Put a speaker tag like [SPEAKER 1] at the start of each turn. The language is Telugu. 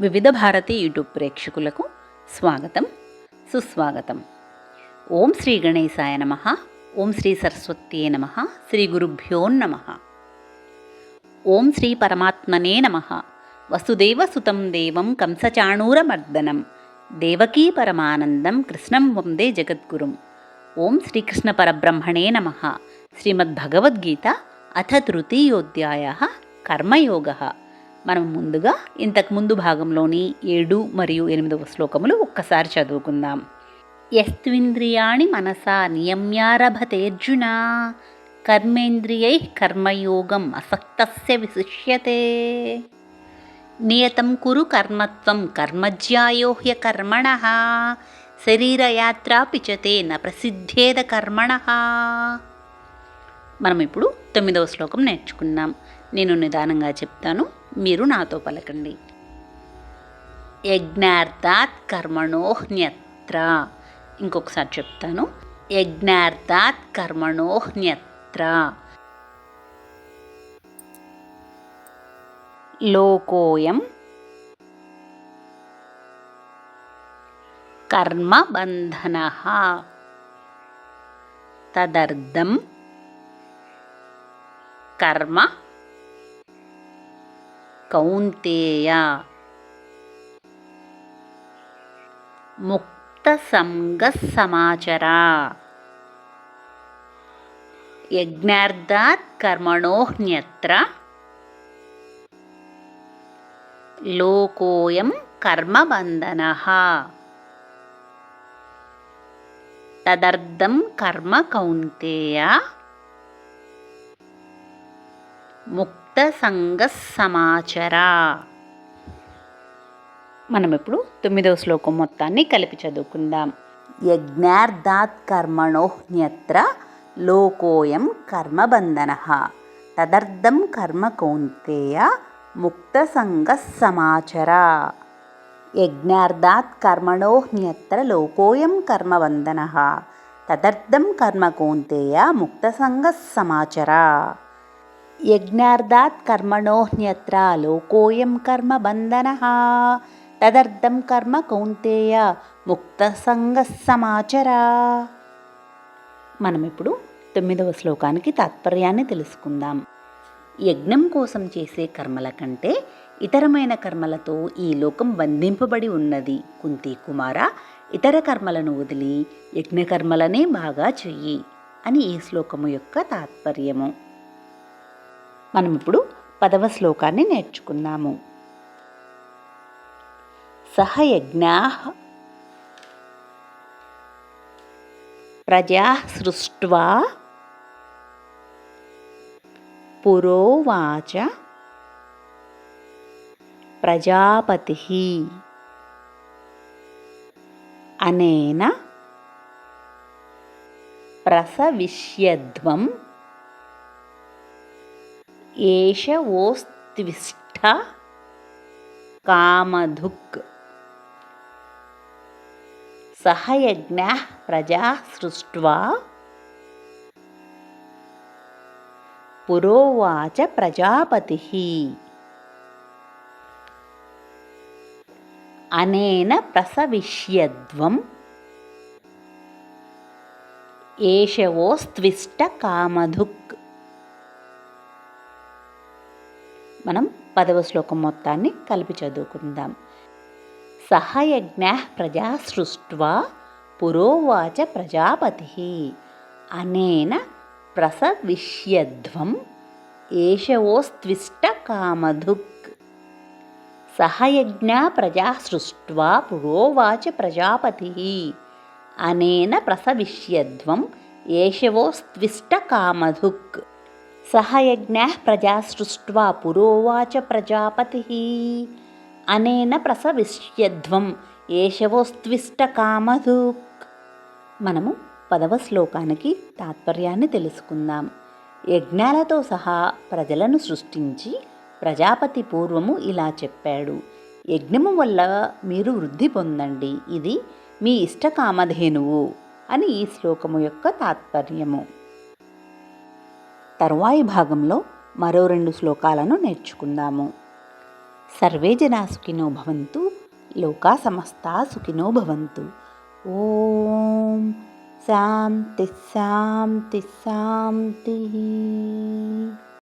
[SPEAKER 1] వివిధ భారతి యూట్యూబ్ ప్రేక్షకులకు స్వాగతం, సుస్వాగతం. ఓం శ్రీ గణేశాయ నమః. ఓం శ్రీ సరస్వత్యే నమః. శ్రీ గురుభ్యో నమః. ఓం శ్రీ పరమాత్మనే నమః. వసుదేవసుతం దేవం కంసచాణూరమర్దనం దేవకీ పరమానందం కృష్ణం వందే జగద్గురుం. ఓం శ్రీకృష్ణ పరబ్రహ్మణే నమః. శ్రీమద్భగవద్గీత అథ తృతీయోధ్యాయః కర్మయోగః. మనం ముందుగా ఇంతకుముందు భాగంలోని 7 మరియు 8వ శ్లోకములు ఒక్కసారి చదువుకుందాం. యస్త్వింద్రియాణి మనసా నియమ్యారభతేర్జున కర్మేంద్రియై కర్మయోగం అసక్తస్య విశిష్యతే. నియతం కురు కర్మత్వం కర్మజ్యాయో హ్యకర్మణః శరీరయాత్రాపి చ తే న ప్రసిద్ధేద కర్మణః. మనం ఇప్పుడు 9వ శ్లోకం నేర్చుకున్నాం. నేను నిదానంగా చెప్తాను, మీరు నాతో పలకండి. యజ్ఞార్థాత్ కర్మణోహ్న్యత్ర. ఇంకొకసారి చెప్తాను. యజ్ఞార్థాత్ కర్మణోహ్న్యత్ర. లోకోయం కర్మబంధనః తదర్థం కర్మ కౌంతేయ ముక్తసంగః సమాచర. యజ్ఞార్థాత్ కర్మణోహ్న్యత్ర లోకోయం కర్మబంధనః తదర్థం కర్మ కౌంతేయ ముక్తసంగః సమాచర. మనం ఇప్పుడు 9వ శ్లోకం మొత్తాన్ని కలిపి చదువుకుందాం. యజ్ఞార్థాత్ కర్మణోహ్న్యత్ర లోకోయం కర్మబంధనః తదర్థం కర్మ కౌంతేయ ముక్తసంగః సమాచర. యజ్ఞార్థాత్ కర్మణోహ్న్యత్ర లోకోయం కర్మబంధనః తదర్థం కర్మ కౌంతేయ ముక్తసంగః సమాచర. యజ్ఞార్థాత్ కర్మణోహ్న్యత్ర లోకోయం కర్మబంధనః తదర్థం కర్మ కౌంతేయ ముక్తసంగః సమాచర. మనం ఇప్పుడు 9వ శ్లోకానికి తాత్పర్యాన్ని తెలుసుకుందాం. యజ్ఞం కోసం చేసే కర్మల కంటే ఇతరమైన కర్మలతో ఈ లోకం బంధింపబడి ఉన్నది. కుంతి కుమార, ఇతర కర్మలను వదిలి యజ్ఞకర్మలనే బాగా చెయ్యి అని ఈ శ్లోకము యొక్క తాత్పర్యము. మనం ఇప్పుడు 10వ శ్లోకాన్ని నేర్చుకున్నాము. సహ యజ్ఞాః ప్రజాః సృష్ట్వా పురోవాచ ప్రజాపతిః అనేన ప్రసవిష్యధ్వం ఏష వోస్త్విష్ట కామధుక్. సహ యజ్ఞాః ప్రజాః సృష్ట్వా పురోవాచ ప్రజాపతిః అనేన ప్రసవిష్యధ్వం ఏష వోస్త్విష్ట కామధుక్. మనం 10వ శ్లోకం మొత్తాన్ని కలిపి చదువుకుందాం. సహ యజ్ఞాః ప్రజా సృష్ట్వా పురోవాచ ప్రజాపతిః అనేన ప్రసవిష్యధ్వం ఏష వోస్త్విష్ట కామధుక్. సహ యజ్ఞా ప్రజా సృష్ట్వా పురోవాచ ప్రజాపతిః అనేన ప్రసవిష్యధ్వం ఏష వోస్త్విష్ట కామధుక్. సహ యజ్ఞాః ప్రజా సృష్ట్వా పురోవాచ ప్రజాపతిః అనేన ప్రసవిష్యధ్వం ఏష వోస్త్విష్ట కామధుక్. మనము 10వ శ్లోకానికి తాత్పర్యాన్ని తెలుసుకుందాం. యజ్ఞాలతో సహా ప్రజలను సృష్టించి ప్రజాపతి పూర్వము ఇలా చెప్పాడు: యజ్ఞము వల్ల మీరు వృద్ధి పొందండి, ఇది మీ ఇష్టకామధేనువు అని ఈ శ్లోకము యొక్క తాత్పర్యము. తరువాయి భాగంలో మరో 2 శ్లోకాలను నేర్చుకుందాము. సర్వే జనా సుఖినో భవంతు, లోకా సమస్తా సుఖినో భవంతు. ఓం శాంతి శాంతి శాంతి.